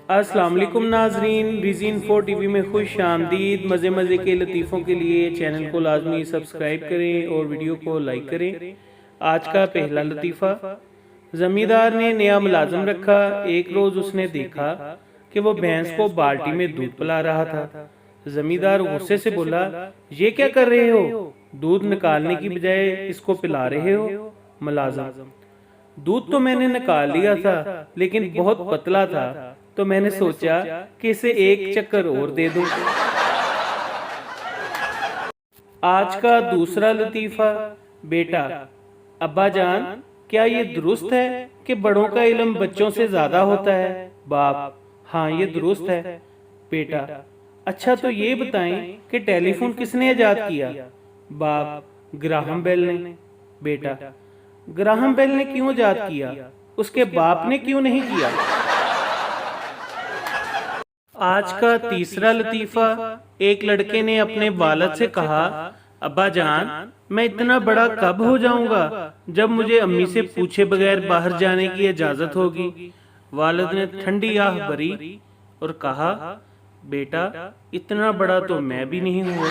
अस्सलाम वालेकुम नाजरीन, रिज़िन 4 टीवी में खुश आमदीद। मज़े मज़े के लतीफ़ों के लिए चैनल को लाजमी सब्सक्राइब करें और वीडियो को लाइक करें। आज का पहला लतीफ़ा। ज़मींदार ने नया मुलाजिम रखा। एक रोज़ उसने देखा कि वो भैंस को बाल्टी में दूध पिला रहा था। ज़मींदार गुस्से से बोला, ये क्या कर रहे हो? दूध निकालने की बजाय इसको पिला रहे हो। मुलाजिम, दूध तो मैंने निकाल लिया था लेकिन बहुत पतला था, तो मैंने सोचा कि इसे एक चक्कर और दे दूं। आज का दूसरा लतीफ़ा। बेटा, अब्बा जान, क्या ये दुरुस्त है कि बड़ों का इल्म बच्चों से ज्यादा होता है? बाप, हाँ ये दुरुस्त है। बेटा, अच्छा तो ये बताएं कि टेलीफोन किसने इजाद किया? बाप, ग्राहम बेल ने। बेटा, ग्राहम बेल ने क्यों इजाद किया? उसके बाप ने क्यों नहीं किया? आज का तीसरा लतीफ़ा। एक लड़के ने अपने वालिद से कहा, अब्बा जान, मैं इतना बड़ा कब हो जाऊंगा जब मुझे अम्मी से पूछे बगैर बाहर जाने की इजाजत होगी? वालिद ने ठंडी आह भरी और कहा, बेटा, इतना बड़ा तो मैं भी नहीं हुआ।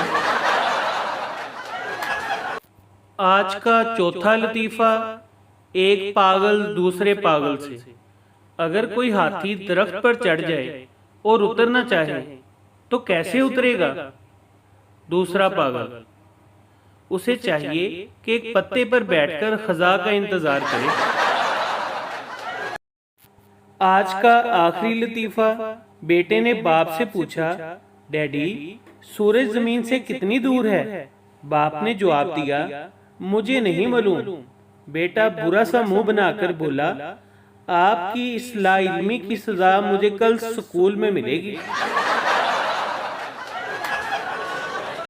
आज का चौथा लतीफ़ा। एक पागल दूसरे पागल से। अगर कोई हाथी दरख्त पर चढ़ जाए और उतरना चाहे तो कैसे उतरेगा? दूसरा पागल, उसे चाहिए कि एक पत्ते पर बैठकर खजा का इंतजार करे। आज का आखिरी लतीफ़ा। बेटे ने बाप से पूछा, डैडी, सूरज जमीन से कितनी दूर है? बाप ने जवाब दिया, मुझे नहीं मालूम। बेटा बुरा सा मुंह बनाकर बोला, आपकी इस लाइल्मी की सजा मुझे कल स्कूल में मिलेगी।